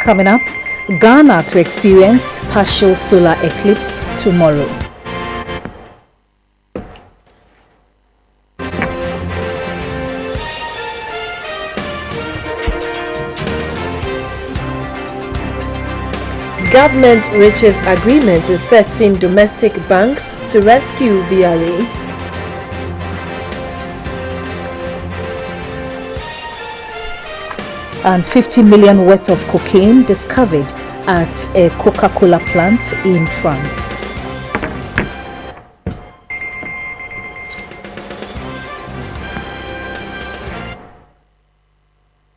Coming up, Ghana to experience partial solar eclipse tomorrow. Government reaches agreement with 13 domestic banks to rescue VRA. And 50 million worth of cocaine discovered at a Coca-Cola plant in France.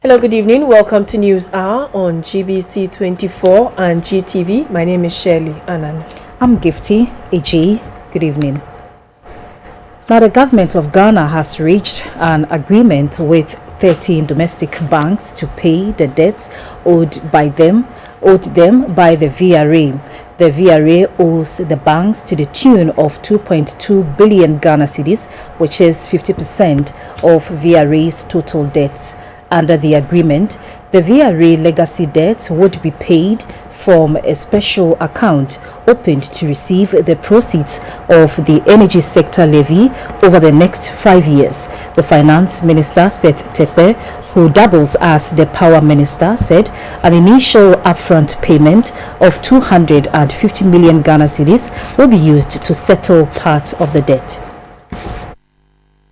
Hello, good evening. Welcome to News Hour on GBC24 and GTV. My name is Shirley Annan. I'm Gifty AJ. Good evening. Now, the government of Ghana has reached an agreement with 13 domestic banks to pay the debts owed them by the VRA. The VRA owes the banks to the tune of 2.2 billion Ghana cedis, which is 50% of VRA's total debts. Under the agreement, the VRA legacy debts would be paid from a special account opened to receive the proceeds of the energy sector levy over the next 5 years. The finance minister, Seth Tepe, who doubles as the power minister, said an initial upfront payment of 250 million Ghana cedis will be used to settle part of the debt.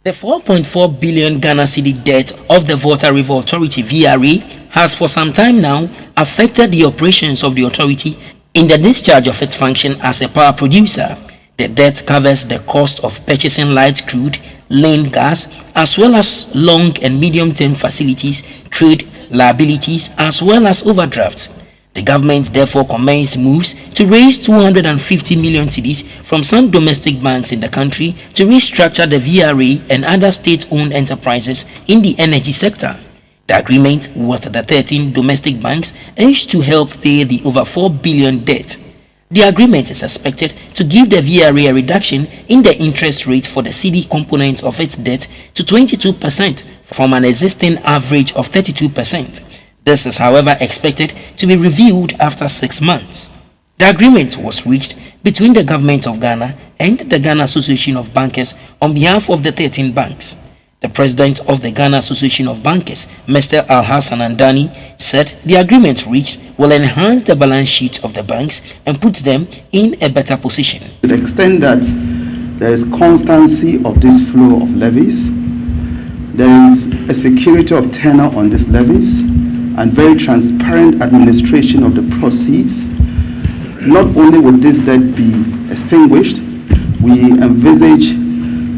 The 4.4 billion Ghana cedi debt of the Volta River Authority VRA has for some time now affected the operations of the authority in the discharge of its function as a power producer. The debt covers the cost of purchasing light crude, lane gas, as well as long and medium-term facilities, trade liabilities, as well as overdrafts. The government therefore commenced moves to raise 250 million cedis from some domestic banks in the country to restructure the VRA and other state-owned enterprises in the energy sector. The agreement with the 13 domestic banks aims to help pay the over 4 billion debt. The agreement is expected to give the VRA a reduction in the interest rate for the CD component of its debt to 22% from an existing average of 32%. This is, however, expected to be reviewed after 6 months. The agreement was reached between the government of Ghana and the Ghana Association of Bankers on behalf of the 13 banks. The president of the Ghana Association of Bankers, Mr. Alhassan Andani, said the agreement reached will enhance the balance sheet of the banks and put them in a better position. To the extent that there is constancy of this flow of levies, there is a security of tenor on these levies, and very transparent administration of the proceeds. Not only would this debt be extinguished, we envisage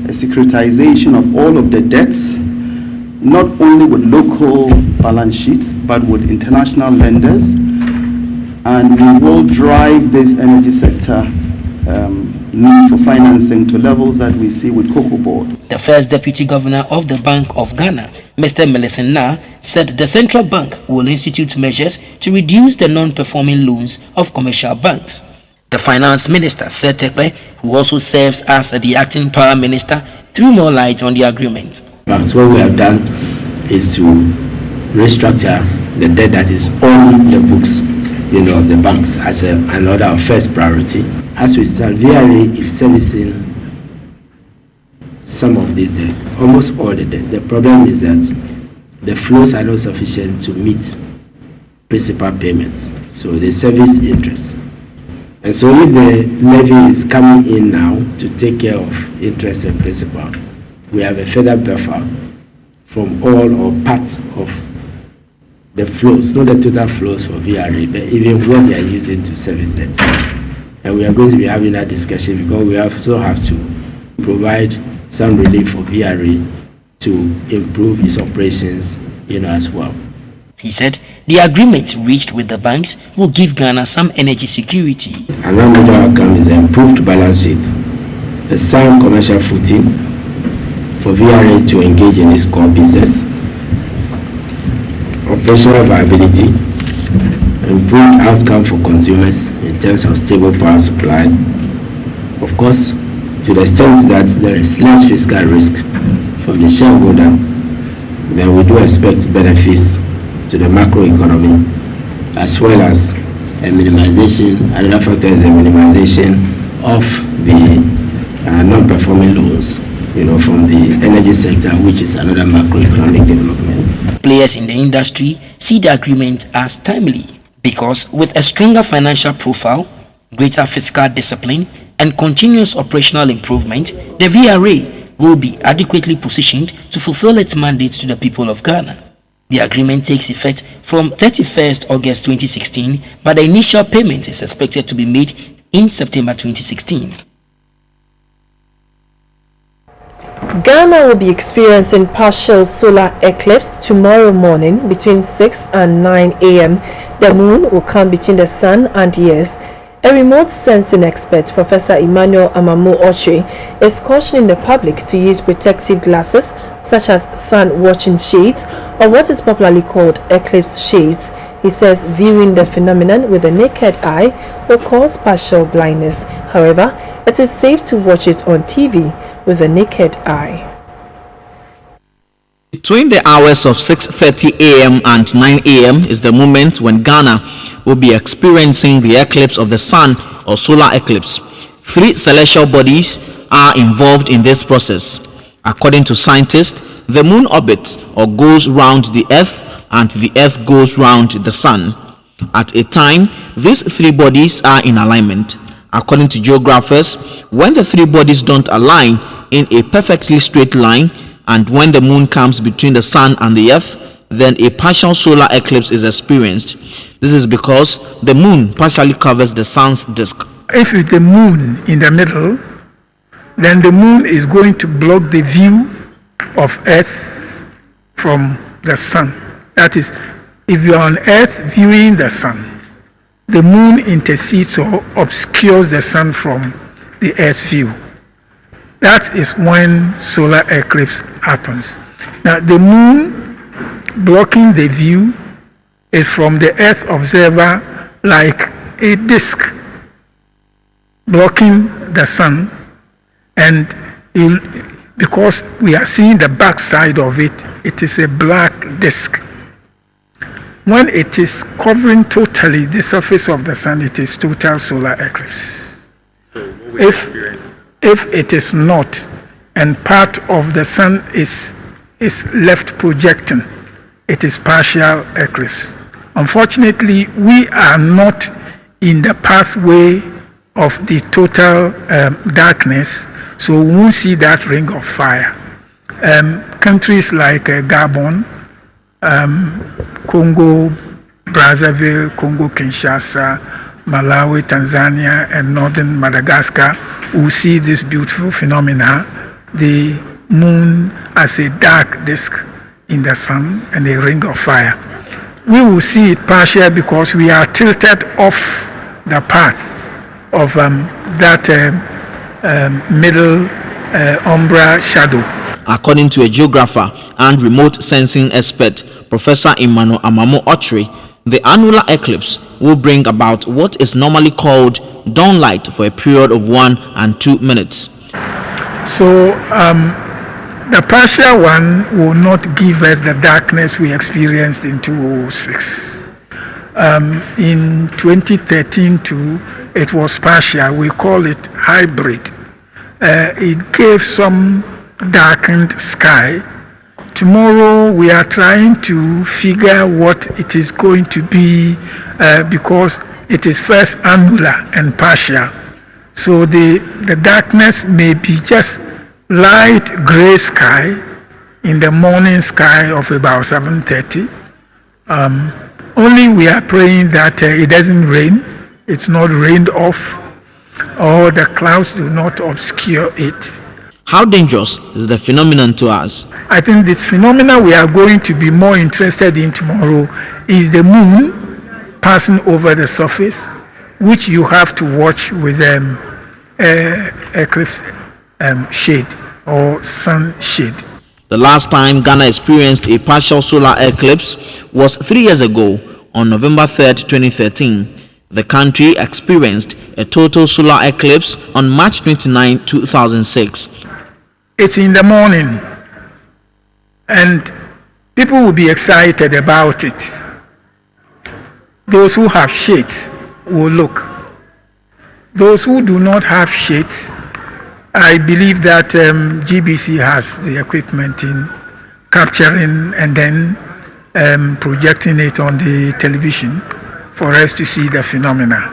a securitization of all of the debts, not only with local balance sheets, but with international lenders, and we will drive this energy sector need for financing to levels that we see with Cocoa Board. The first deputy governor of the Bank of Ghana, Mr. Melisena, said the central bank will institute measures to reduce the non-performing loans of commercial banks. The finance minister, Seth Tepe, who also serves as the acting power minister, threw more light on the agreement. Banks, what we have done is to restructure the debt that is on the books, of the banks as another of first priority. As we stand, VRA is servicing some of these debt, almost all the debt. The problem is that the flows are not sufficient to meet principal payments, so they service interest. And so if the levy is coming in now to take care of interest and principal, we have a further buffer from all or part of the flows, not the total flows for VRA, but even what they are using to service it. And we are going to be having that discussion because we also have to provide some relief for VRA to improve its operations, as well. He said the agreement reached with the banks will give Ghana some energy security. Another major outcome is an improved balance sheet, a sound commercial footing for VRA to engage in its core business, operational viability, improved outcome for consumers in terms of stable power supply. Of course, to the extent that there is less fiscal risk from the shareholder, then we do expect benefits to the macroeconomy as well as a minimization. Another factor is the minimization of the non-performing loans, from the energy sector, which is another macroeconomic development. Players in the industry see the agreement as timely because with a stronger financial profile, greater fiscal discipline, and continuous operational improvement, the VRA will be adequately positioned to fulfill its mandate to the people of Ghana. The agreement takes effect from 31st August 2016, but the initial payment is expected to be made in September 2016. Ghana will be experiencing partial solar eclipse tomorrow morning between 6 and 9 a.m. The moon will come between the sun and the earth. A remote sensing expert, Professor Emmanuel Amamu Ochre, is cautioning the public to use protective glasses such as sun watching shades or what is popularly called eclipse shades. He says viewing the phenomenon with the naked eye will cause partial blindness. However, it is safe to watch it on TV with the naked eye. Between the hours of 6:30 a.m. and 9 a.m. is the moment when Ghana will be experiencing the eclipse of the sun or solar eclipse. 3 celestial bodies are involved in this process. According to scientists, the moon orbits or goes round the earth and the earth goes round the sun. At a time, these 3 bodies are in alignment. According to geographers, when the 3 bodies don't align in a perfectly straight line, and when the moon comes between the sun and the earth, then a partial solar eclipse is experienced. This is because the moon partially covers the sun's disk. If it's the moon in the middle, then the moon is going to block the view of Earth from the sun. That is, if you're on Earth viewing the sun, the moon intercedes or obscures the sun from the Earth's view. That is when solar eclipse happens. Now, the moon blocking the view is from the Earth observer like a disk blocking the sun, and because we are seeing the back side of it, it is a black disk. When it is covering totally the surface of the sun, it is total solar eclipse. If it is not, and part of the sun is left projecting, it is partial eclipse. Unfortunately, we are not in the pathway of the total darkness, so we won't see that ring of fire. Countries like Gabon, Congo, Brazzaville, Congo Kinshasa, Malawi, Tanzania, and northern Madagascar will see this beautiful phenomena, the moon as a dark disk in the sun and a ring of fire. We will see it partial because we are tilted off the path of that middle umbra shadow. According to a geographer and remote sensing expert, Professor Emmanuel Amamu Ochre, the annular eclipse will bring about what is normally called dawnlight for a period of 1 and 2 minutes. So the partial one will not give us the darkness we experienced in 2006. In 2013 too, it was partial. We call it hybrid. It gave some darkened sky. Tomorrow we are trying to figure what it is going to be because it is first annular and partial. So the darkness may be just light gray sky in the morning sky of about 7:30. Only we are praying that it doesn't rain, it's not rained off, or the clouds do not obscure it. How dangerous is the phenomenon to us? I think this phenomenon we are going to be more interested in tomorrow is the moon passing over the surface, which you have to watch with eclipse shade or sun shade. The last time Ghana experienced a partial solar eclipse was 3 years ago on November 3rd, 2013. The country experienced a total solar eclipse on March 29, 2006. It's in the morning, and people will be excited about it. those who have shades will look. Those who do not have shades, I believe that GBC has the equipment in capturing and then projecting it on the television for us to see the phenomena.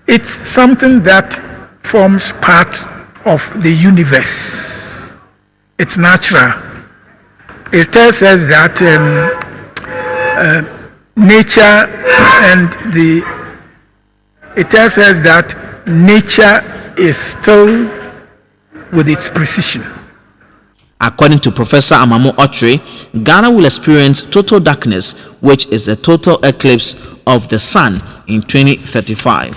It's something that forms part of the universe. It's natural. It tells us that nature is still with its precision. According to Professor Amamo Otre, Ghana will experience total darkness, which is a total eclipse of the sun in 2035.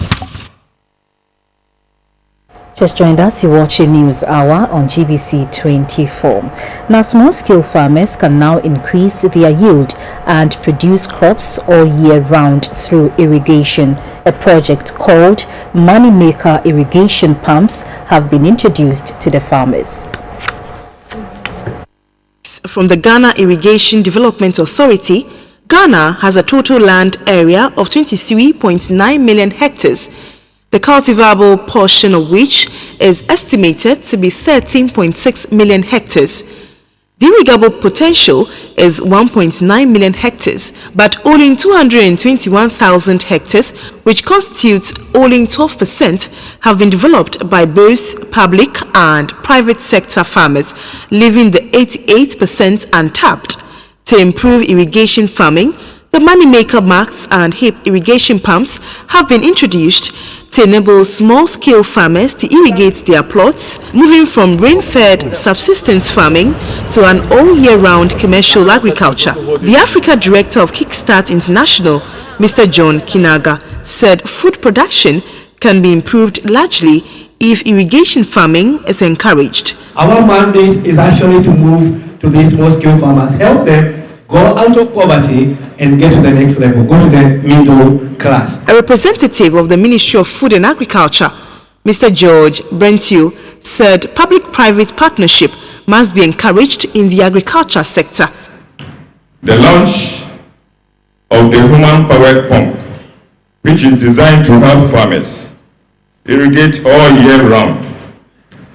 Just joined us, you're watching News Hour on GBC24. Now, small-scale farmers can now increase their yield and produce crops all year round through irrigation. A project called Moneymaker Irrigation Pumps have been introduced to the farmers. From the Ghana Irrigation Development Authority, Ghana has a total land area of 23.9 million hectares, the cultivable portion of which is estimated to be 13.6 million hectares. The irrigable potential is 1.9 million hectares, but only 221,000 hectares, which constitutes only 12%, have been developed by both public and private sector farmers, leaving the 88% untapped. To improve irrigation farming, the Moneymaker Max and HIP irrigation pumps have been introduced to enable small-scale farmers to irrigate their plots, moving from rain-fed subsistence farming to an all-year-round commercial agriculture. The Africa Director of Kickstart International, Mr. John Kinaga, said food production can be improved largely if irrigation farming is encouraged. Our mandate is actually to move to these small-scale farmers, help them go out of poverty and get to the next level, go to the middle class. A representative of the Ministry of Food and Agriculture, Mr. George Brentiu, said public-private partnership must be encouraged in the agriculture sector. The launch of the human-powered pump, which is designed to help farmers irrigate all year round,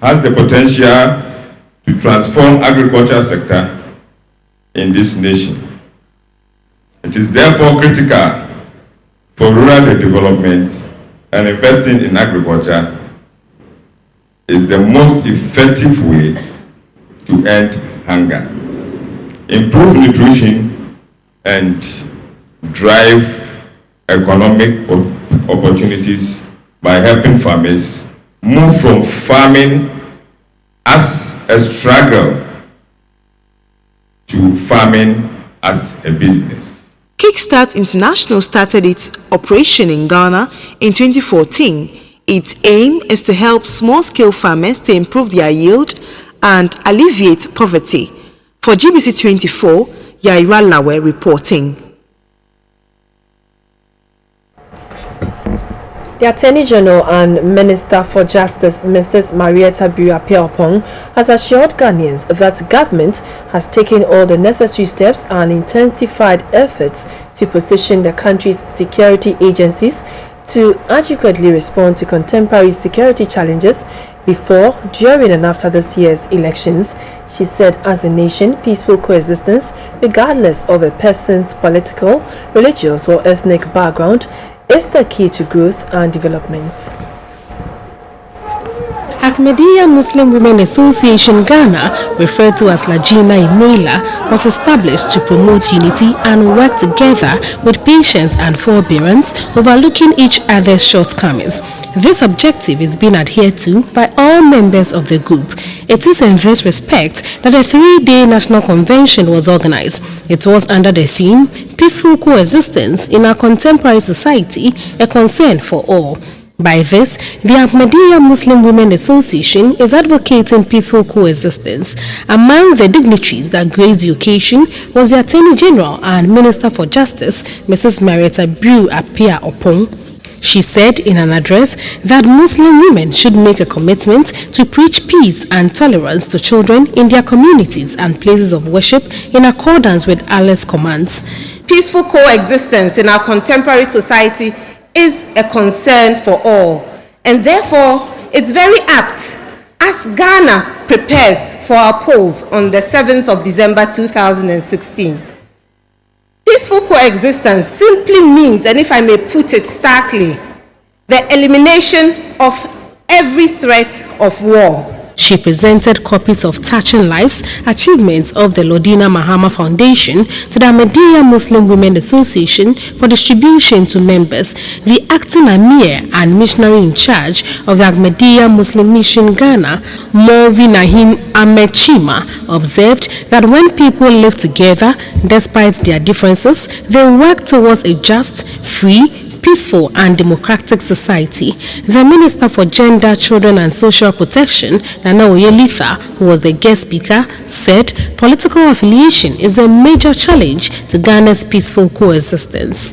has the potential to transform agriculture sector in this nation. It is therefore critical for rural development, and investing in agriculture is the most effective way to end hunger, improve nutrition, and drive economic opportunities by helping farmers move from farming as a struggle to farming as a business. Kickstart International started its operation in Ghana in 2014. Its aim is to help small-scale farmers to improve their yield and alleviate poverty. For GBC24, Yaira Lawe reporting. The Attorney General and Minister for Justice, Mrs. Marietta Buapia-Opong, has assured Ghanaians that government has taken all the necessary steps and intensified efforts to position the country's security agencies to adequately respond to contemporary security challenges before, during and after this year's elections. She said, as a nation, peaceful coexistence, regardless of a person's political, religious or ethnic background, is the key to growth and development. Ahmadiyya Muslim Women Association Ghana, referred to as Lajina Imela, was established to promote unity and work together with patience and forbearance, overlooking each other's shortcomings. This objective is being adhered to by all members of the group. It is in this respect that a 3-day national convention was organized. It was under the theme, Peaceful Coexistence in our Contemporary Society, a Concern for All. By this, the Ahmadiyya Muslim Women Association is advocating peaceful coexistence. Among the dignitaries that graced the occasion was the Attorney General and Minister for Justice, Mrs. Marietta Buapia-Opong. She said in an address that Muslim women should make a commitment to preach peace and tolerance to children in their communities and places of worship in accordance with Allah's commands. peaceful coexistence in our contemporary society is a concern for all. And therefore, it's very apt as Ghana prepares for our polls on the 7th of December 2016. Peaceful coexistence simply means, and if I may put it starkly, the elimination of every threat of war. She presented copies of Touching Lives, achievements of the Lodina Mahama Foundation to the Ahmadiyya Muslim Women Association for distribution to members. The acting Amir and missionary in charge of the Ahmadiyya Muslim Mission Ghana, Morvi Nahin Ahmed Chima, observed that when people live together, despite their differences, they work towards a just, free, peaceful and democratic society. The Minister for Gender, Children and Social Protection, Nana Oyelitha, who was the guest speaker, said political affiliation is a major challenge to Ghana's peaceful coexistence.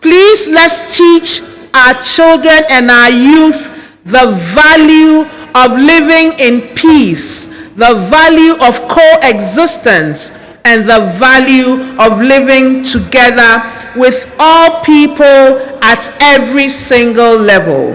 Please, let's teach our children and our youth the value of living in peace, the value of coexistence, and the value of living together with all people at every single level.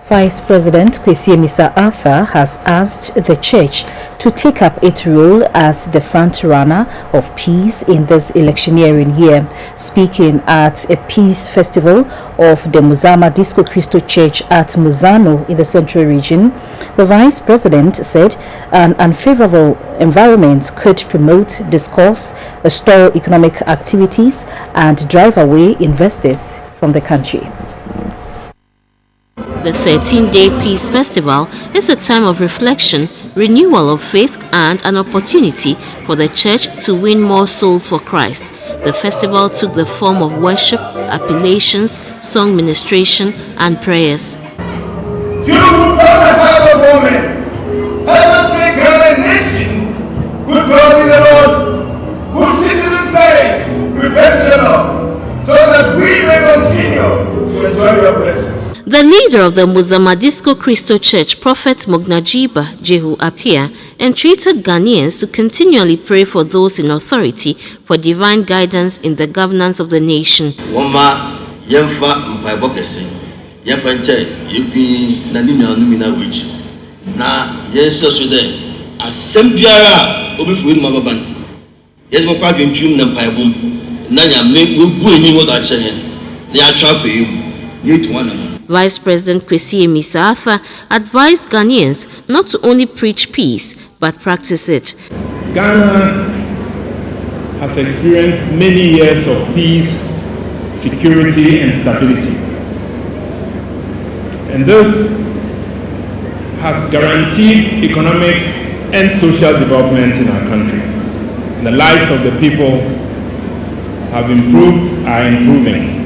Vice President Kwesi Amissah-Arthur has asked the church to take up its role as the front runner of peace in this electioneering year. Speaking at a peace festival of the Muzama Disco Cristo Church at Muzano in the Central Region, the Vice President said an unfavorable environment could promote discourse, stall economic activities, and drive away investors from the country. The 13-day Peace Festival is a time of reflection, renewal of faith, and an opportunity for the church to win more souls for Christ. The festival took the form of worship, appellations, song ministration, and prayers. You who found a heart of woman, help us make her a nation whose God is the Lord, who sits in the sky, repents your Lord, so that we may continue to enjoy your blessings. The leader of the Muzama Disco Cristo Church, Prophet Mognajiba Jehu Apia, entreated Ghanaians to continually pray for those in authority for divine guidance in the governance of the nation. Vice President Kwesi Amissah-Arthur advised Ghanaians not to only preach peace, but practice it. Ghana has experienced many years of peace, security, and stability. And this has guaranteed economic and social development in our country. The lives of the people have improved, are improving.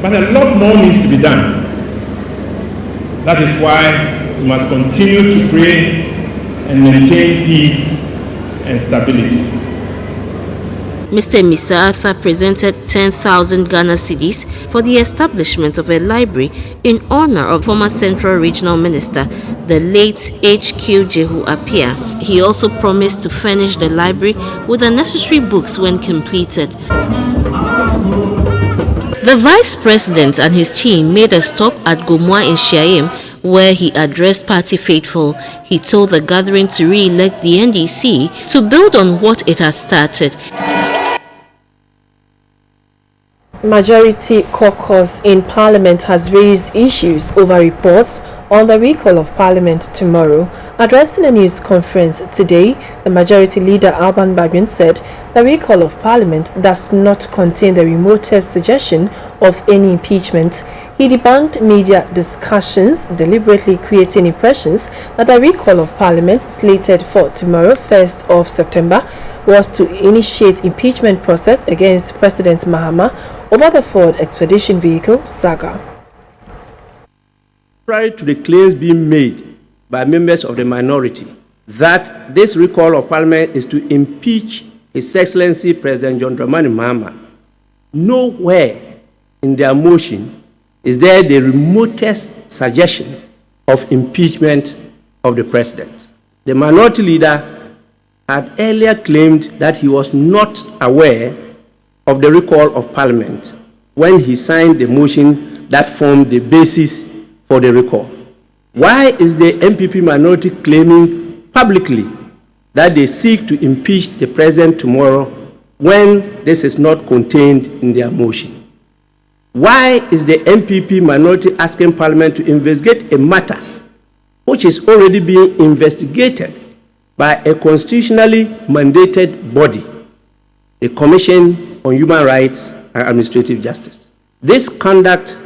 But a lot more needs to be done. That is why we must continue to pray and maintain peace and stability. Mr. Amissah-Arthur presented 10,000 Ghana cedis for the establishment of a library in honor of former Central Regional Minister, the late H.Q. Jehu Apia. He also promised to furnish the library with the necessary books when completed. The Vice President and his team made a stop at Gomwa in Shiaim, where he addressed party faithful. He told the gathering to re-elect the NDC to build on what it has started. Majority caucus in Parliament has raised issues over reports on the recall of Parliament tomorrow. Addressing a news conference today, the Majority Leader Alban Babian said the recall of Parliament does not contain the remotest suggestion of any impeachment. He debunked media discussions deliberately creating impressions that the recall of Parliament slated for tomorrow, 1st of September, was to initiate impeachment process against President Mahama over the Ford Expedition Vehicle saga. Prior to the claims being made by members of the minority that this recall of Parliament is to impeach His Excellency President John Dramani Mahama, nowhere in their motion is there the remotest suggestion of impeachment of the president. The minority leader had earlier claimed that he was not aware of the recall of Parliament when he signed the motion that formed the basis for the recall. Why is the MPP minority claiming publicly that they seek to impeach the president tomorrow when this is not contained in their motion? Why is the MPP minority asking Parliament to investigate a matter which is already being investigated by a constitutionally mandated body, the Commission on Human Rights and Administrative Justice? This conduct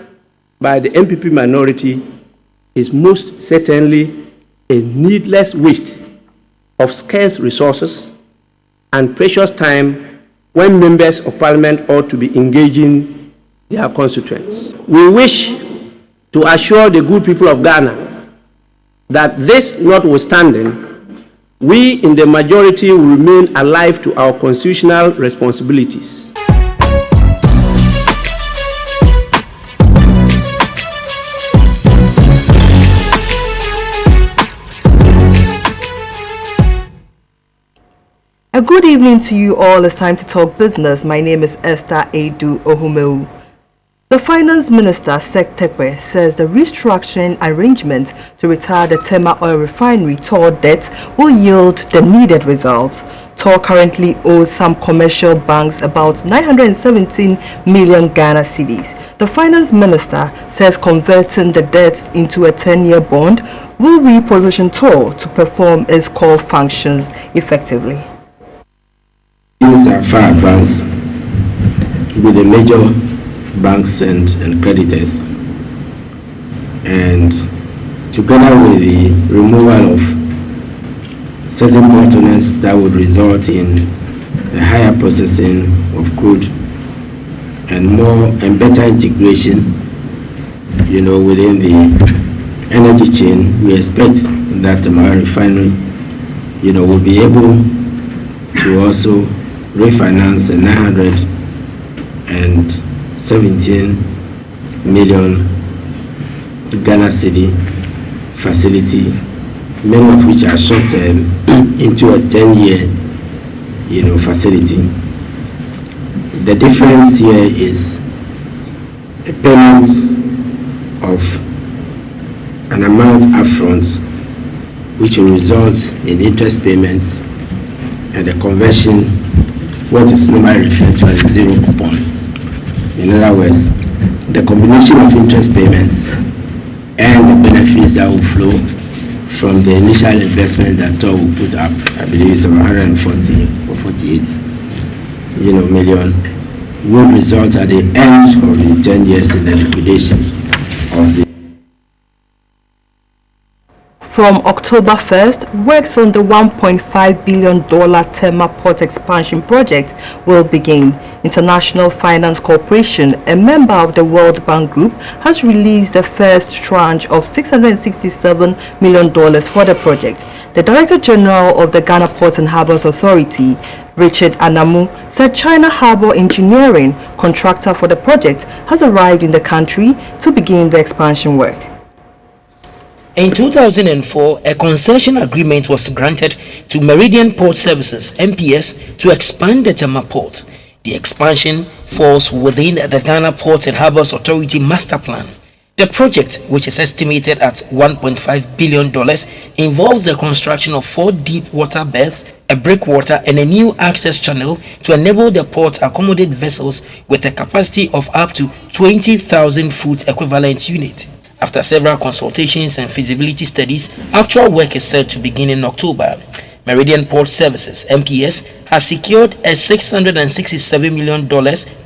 by the MPP minority is most certainly a needless waste of scarce resources and precious time when members of Parliament ought to be engaging their constituents. We wish to assure the good people of Ghana that this notwithstanding, we in the majority will remain alive to our constitutional responsibilities. A good evening to you all. It's time to talk business. My name is Esther Edu Ohumeu. The Finance Minister, Sek Tekwe, says the restructuring arrangement to retire the Tema Oil Refinery TOR debt will yield the needed results. TOR currently owes some commercial banks about 917 million Ghana cedis. The Finance Minister says converting the debts into a 10-year bond will reposition TOR to perform its core functions effectively. Things are far advanced with the major banks and creditors, and together with the removal of certain bottlenecks that would result in a higher processing of crude and more and better integration, within the energy chain, we expect that the refinery, will be able to also refinance a 917 million Ghana cedi facility, many of which are short term, into a 10-year, facility. The difference here is a payment of an amount upfront, which will result in interest payments and the conversion, what is normally referred to as a zero coupon. In other words, the combination of interest payments and the benefits that will flow from the initial investment that TOR will put up, I believe it's 140 or 48 million, will result at the end of the 10 years in the liquidation of the. From October 1st, works on the $1.5 billion Tema Port expansion project will begin. International Finance Corporation, a member of the World Bank Group, has released the first tranche of $667 million for the project. The Director General of the Ghana Ports and Harbours Authority, Richard Anamu, said China Harbour Engineering, contractor for the project, has arrived in the country to begin the expansion work. In 2004, a concession agreement was granted to Meridian Port Services (MPS) to expand the Tema Port. The expansion falls within the Ghana Ports and Harbours Authority Master Plan. The project, which is estimated at $1.5 billion, involves the construction of 4 deep water berths, a breakwater, and a new access channel to enable the port to accommodate vessels with a capacity of up to 20,000 foot equivalent unit. After several consultations and feasibility studies, actual work is set to begin in October. Meridian Port Services (MPS) has secured a $667 million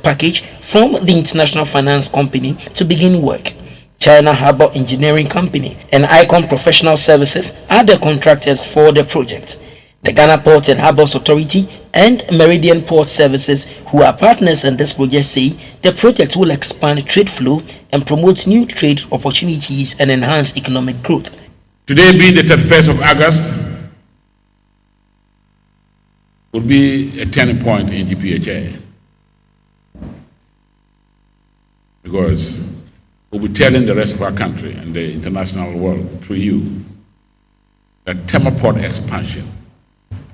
package from the International Finance Company to begin work. China Harbour Engineering Company and Icon Professional Services are the contractors for the project. The Ghana Ports and Harbours Authority and Meridian Port Services, who are partners in this project, say the project will expand trade flow and promote new trade opportunities and enhance economic growth. Today being the 31st of August would be a turning point in GPHA, because will be telling the rest of our country and the international world through you that Temaport expansion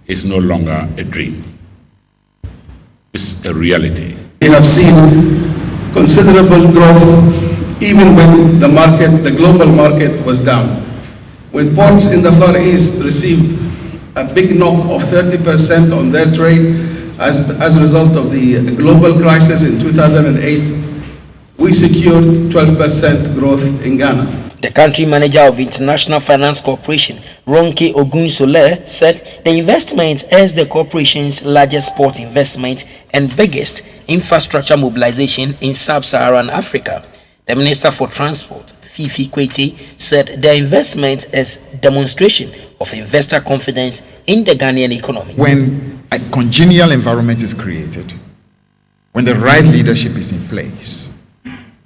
is no longer a dream. It's a reality. We have seen considerable growth even when the global market was down. When ports in the Far East received a big knock of 30% on their trade as a result of the global crisis in 2008, we secured 12% growth in Ghana. The country manager of International Finance Corporation, Ronke Ogunsole, said the investment is the corporation's largest port investment and biggest infrastructure mobilization in sub-Saharan Africa. The Minister for Transport, Fifi Kwete, said the investment is demonstration of investor confidence in the Ghanaian economy. When a congenial environment is created, when the right leadership is in place,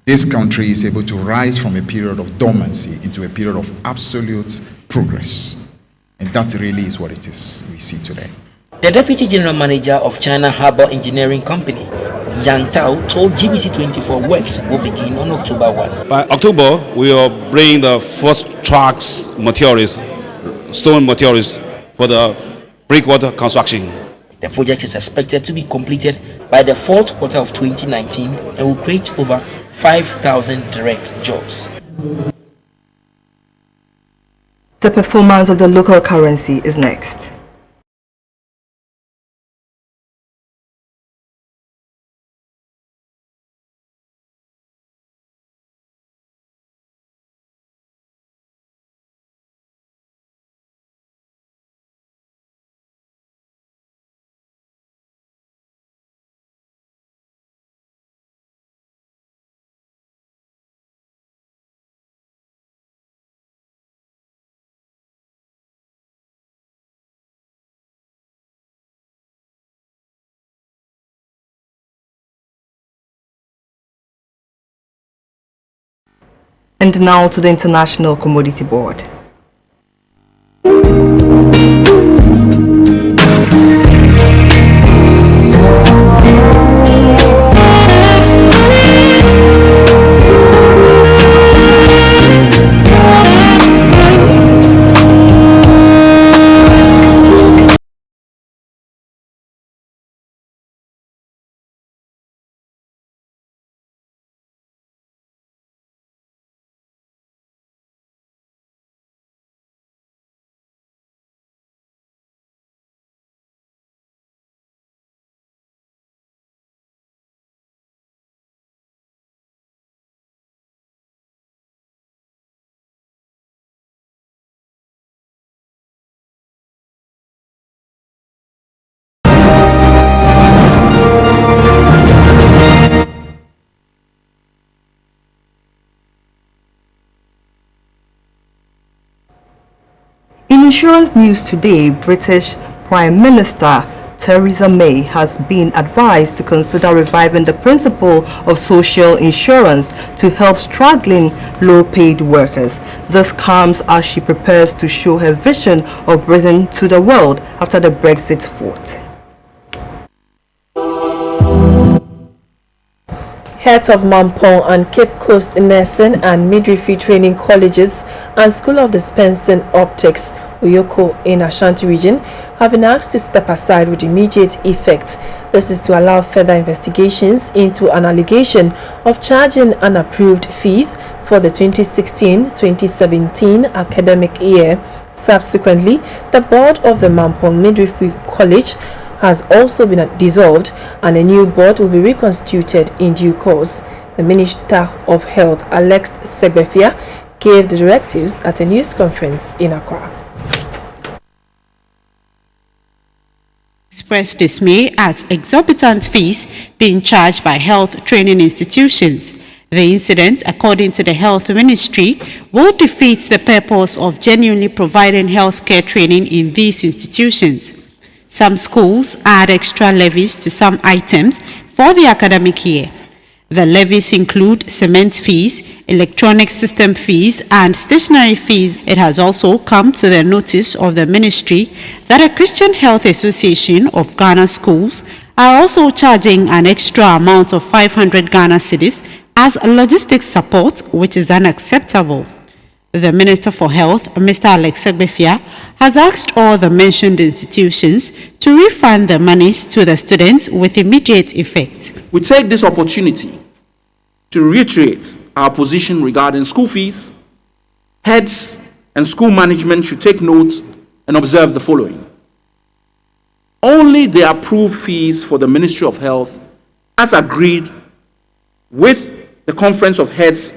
this country is able to rise from a period of dormancy into a period of absolute progress. And that really is what it is we see today. The Deputy General Manager of China Harbour Engineering Company, Yang Tao, told GBC24 works will begin on October 1. By October, we will bring the first trucks materials, stone materials for the breakwater construction. The project is expected to be completed by the fourth quarter of 2019 and will create over 5,000 direct jobs. The performance of the local currency is next. And now to the International Commodity Board. In insurance news today, British Prime Minister Theresa May has been advised to consider reviving the principle of social insurance to help struggling low-paid workers. This comes as she prepares to show her vision of Britain to the world after the Brexit vote. Heads of Mampong and Cape Coast Nursing and Midwifery Training Colleges and School of Dispensing Optics, Uyoko in Ashanti region, have been asked to step aside with immediate effect. This is to allow further investigations into an allegation of charging unapproved fees for the 2016-2017 academic year. Subsequently, the board of the Mampong Midwifery College has also been dissolved and a new board will be reconstituted in due course. The Minister of Health, Alex Segbefia, gave the directives at a news conference in Accra. Expressed dismay at exorbitant fees being charged by health training institutions. The incident, according to the Health Ministry, will defeat the purpose of genuinely providing healthcare training in these institutions. Some schools add extra levies to some items for the academic year. The levies include cement fees, electronic system fees, and stationery fees. It has also come to the notice of the ministry that a Christian Health Association of Ghana schools are also charging an extra amount of 500 Ghana cedis as logistics support, which is unacceptable. The Minister for Health, Mr. Alex Segbefia, has asked all the mentioned institutions to refund the monies to the students with immediate effect. We take this opportunity to reiterate our position regarding school fees. Heads and school management should take note and observe the following. Only the approved fees for the Ministry of Health, as agreed with the Conference of Heads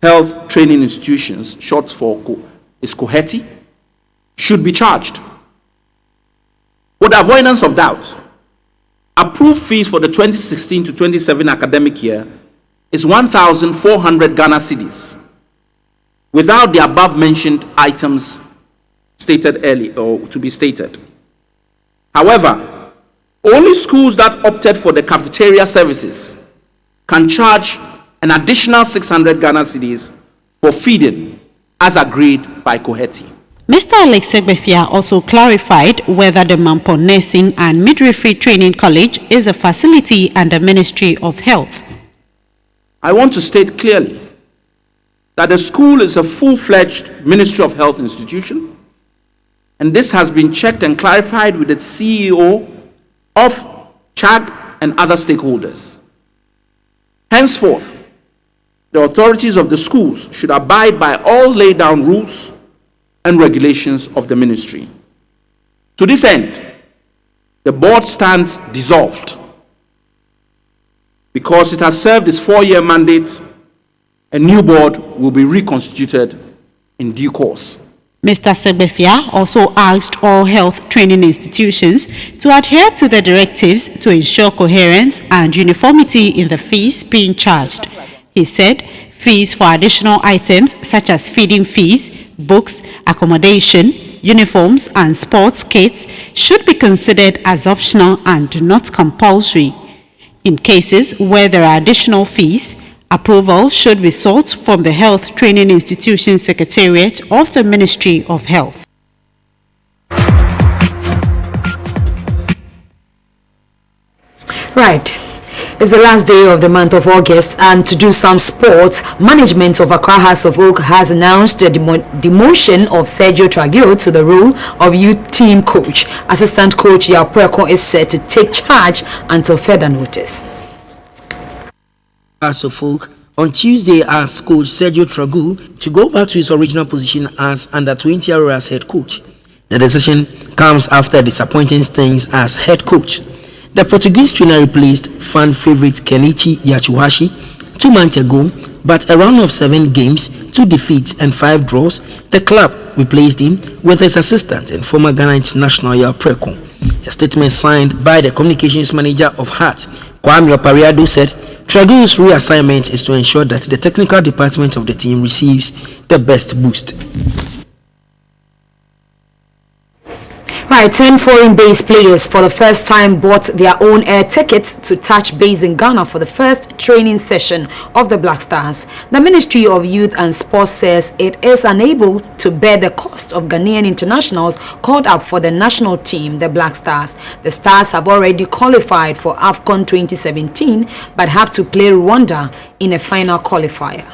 Health Training Institutions, short for is COHETI, should be charged. With avoidance of doubt, approved fees for the 2016 to 2017 academic year is 1,400 Ghana cedis, without the above mentioned items stated earlier or to be stated. However, only schools that opted for the cafeteria services can charge an additional 600 Ghana cedis for feeding, as agreed by COHETI. Mr. Alex Segbefia also clarified whether the Mampo Nursing and Midwifery Training College is a facility under Ministry of Health. I want to state clearly that the school is a full-fledged Ministry of Health institution, and this has been checked and clarified with the CEO of CHAG and other stakeholders. Henceforth, the authorities of the schools should abide by all laid down rules and regulations of the ministry. To this end, the board stands dissolved because it has served its 4-year mandate. A new board will be reconstituted in due course. Mr. Segbefia also asked all health training institutions to adhere to the directives to ensure coherence and uniformity in the fees being charged. He said fees for additional items such as feeding fees, books, accommodation, uniforms and sports kits should be considered as optional and not compulsory. In cases where there are additional fees, approval should be sought from the Health Training Institution Secretariat of the Ministry of Health. Right. It's the last day of the month of August, and to do some sports, management of Accra Hearts of Oak has announced the demotion of Sergio Tragil to the role of youth team coach. Assistant coach Yao Preko is set to take charge until further notice. Hearts of Oak on Tuesday asked coach Sergio Tragil to go back to his original position as under-20 Arora's head coach. The decision comes after disappointing stints as head coach. The Portuguese trainer replaced fan favorite Kenichi Yachuhashi 2 months ago, but a run of 7 games, 2 defeats and 5 draws, the club replaced him with his assistant and former Ghana international Yao Preko. A statement signed by the communications manager of Hearts, Kwame Opariado, said Tragil's reassignment is to ensure that the technical department of the team receives the best boost. Right, 10 foreign-based players for the first time bought their own air tickets to touch base in Ghana for the first training session of the Black Stars. The Ministry of Youth and Sports says it is unable to bear the cost of Ghanaian internationals called up for the national team, the Black Stars. The Stars have already qualified for AFCON 2017 but have to play Rwanda in a final qualifier.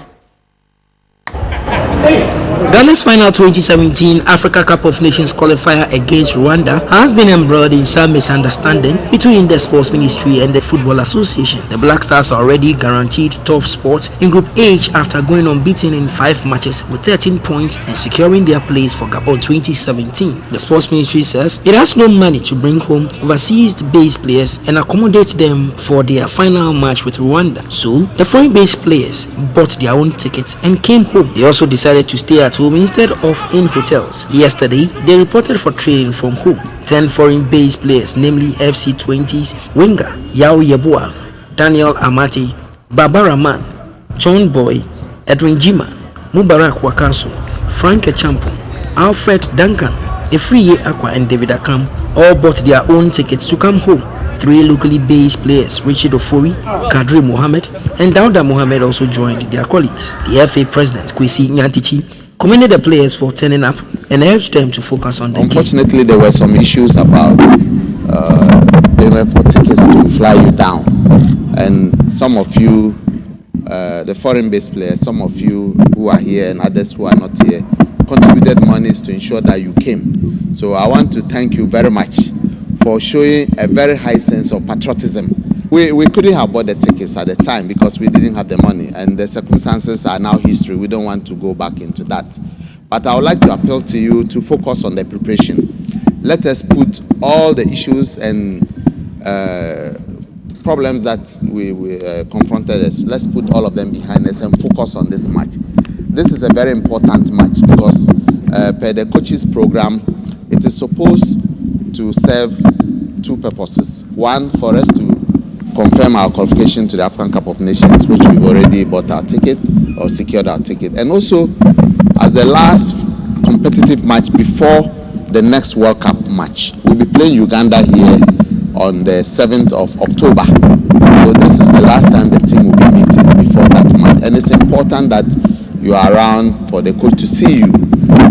Ghana's final 2017 Africa Cup of Nations qualifier against Rwanda has been embroiled in some misunderstanding between the Sports Ministry and the Football Association. The Black Stars are already guaranteed top spot in Group H after going unbeaten in 5 matches with 13 points and securing their place for Gabon 2017. The Sports Ministry says it has no money to bring home overseas-based players and accommodate them for their final match with Rwanda. So, the foreign-based players bought their own tickets and came home. They also decided to stay at home instead of in hotels. Yesterday, they reported for training from home. 10 foreign-based players, namely FC20's winger Yao Yeboah, Daniel Amati, Baba Rahman, John Boy, Edwin Jima, Mubarak Wakaso, Frank Echampo, Alfred Duncan, Efriye Akwa and David Akam all bought their own tickets to come home. 3 locally based players, Richard Ofori, Kadri Mohammed, and Dauda Mohammed also joined their colleagues. The FA president, Kwesi Nyantichi, commended the players for turning up and urged them to focus on the Unfortunately, there were some issues about payment for tickets to fly you down, and some of you the foreign-based players, some of you who are here and others who are not here, contributed monies to ensure that you came. So I want to thank you very much for showing a very high sense of patriotism. We couldn't have bought the tickets at the time because we didn't have the money, and the circumstances are now history. We don't want to go back into that. But I would like to appeal to you to focus on the preparation. Let us put all the issues and problems that we confronted us, let's put all of them behind us and focus on this match. This is a very important match because per the coaches program, it is supposed to serve two purposes. One, for us to confirm our qualification to the African Cup of Nations, which we've already bought our ticket or secured our ticket. And also, as the last competitive match before the next World Cup match, we'll be playing Uganda here on the 7th of October. So this is the last time the team will be meeting before that match. And it's important that you are around for the coach to see you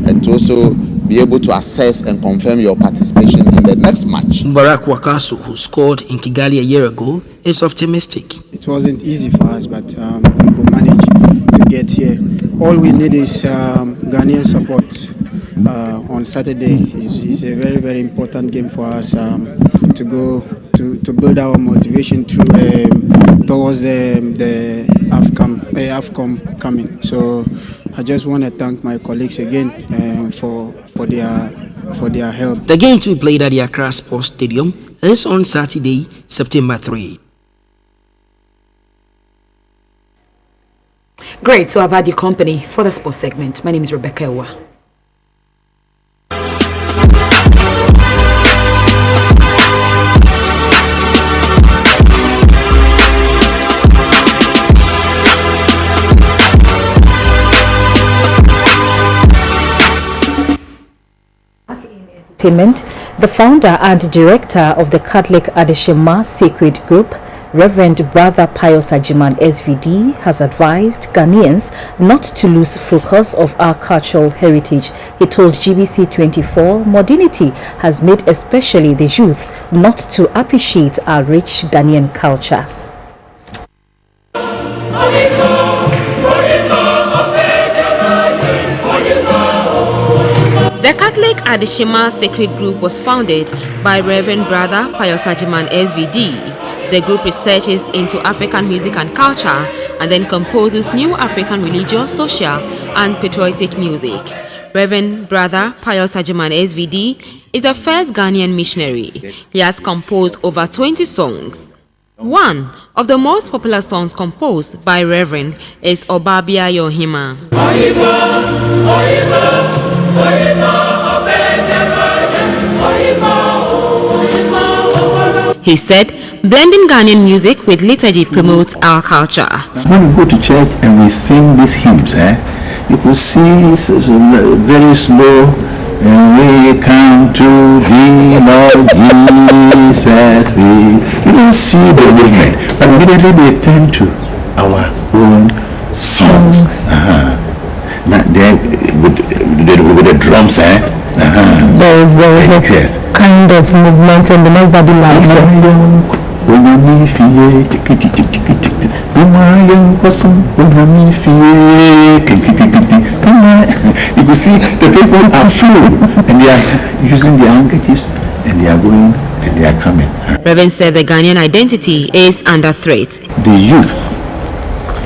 and to also be able to assess and confirm your participation in the next match. Barack Wakasu, who scored in Kigali a year ago, is optimistic. It wasn't easy for us, but we could manage to get here. All we need is Ghanaian support. On Saturday is a very, very important game for us to go to build our motivation through towards the AFCON coming. So I just want to thank my colleagues again for their help. The game to be played at the Accra Sports Stadium is on Saturday, September 3. Great to have had your company for the sports segment. My name is Rebecca Ewa. The founder and director of the Catholic Adeshima Sacred Group, Reverend Brother Pius Ajiman SVD, has advised Ghanaians not to lose focus of our cultural heritage. He told GBC24 modernity has made especially the youth not to appreciate our rich Ghanaian culture. The Catholic Adeshima Sacred Group was founded by Reverend Brother Pius Ajiman SVD. The group researches into African music and culture and then composes new African religious, social and patriotic music. Reverend Brother Pius Ajiman SVD is the first Ghanaian missionary. He has composed over 20 songs. One of the most popular songs composed by Reverend is Obabia Yohima. He said, blending Ghanaian music with liturgy promotes our culture. When we go to church and we sing these hymns, you could see very slow, and we come to thee, Lord Jesus. You don't see the movement, but immediately they turn to our own songs. Now, with the drums, there is a kind of movement and nobody likes it. You can see the people are full and they are using their handkerchiefs and they are going and they are coming. Reverend said the Ghanaian identity is under threat. The youth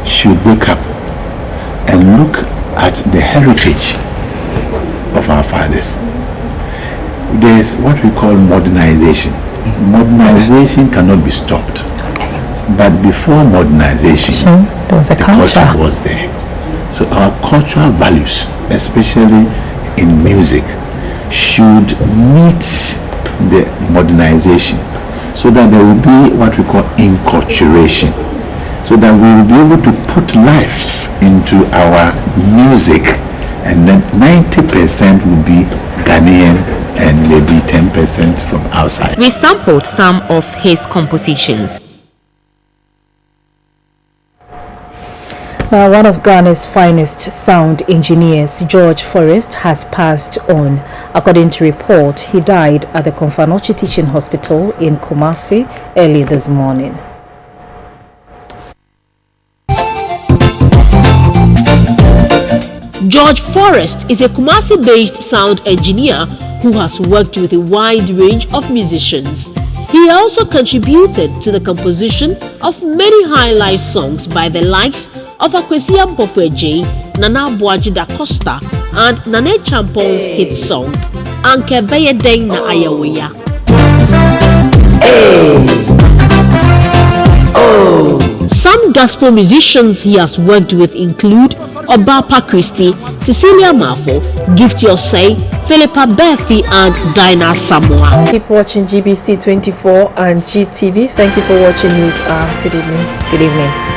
should wake up and look at the heritage of our fathers. There is what we call modernization. Modernization cannot be stopped. But before modernization, the culture was there. So our cultural values, especially in music, should meet the modernization so that there will be what we call enculturation. So that we will be able to put life into our music, and then 90% will be Ghanaian and maybe 10% from outside. We sampled some of his compositions. One of Ghana's finest sound engineers, George Forrest, has passed on. According to report, he died at the Konfanochi Teaching Hospital in Kumasi early this morning. George Forrest is a Kumasi-based sound engineer who has worked with a wide range of musicians. He also contributed to the composition of many high-life songs by the likes of Akwesi Ampofo-Adjei, Nana Boaji da Costa, and Nane Champon's hit song, Anke Beye Den na Ayaweya. Some gospel musicians he has worked with include Obapa Christie, Cecilia Mafo, Gift Yosei, Philippa Bethy, and Dinah Samoa. Keep watching GBC24 and GTV. Thank you for watching News Hour. Good evening. Good evening.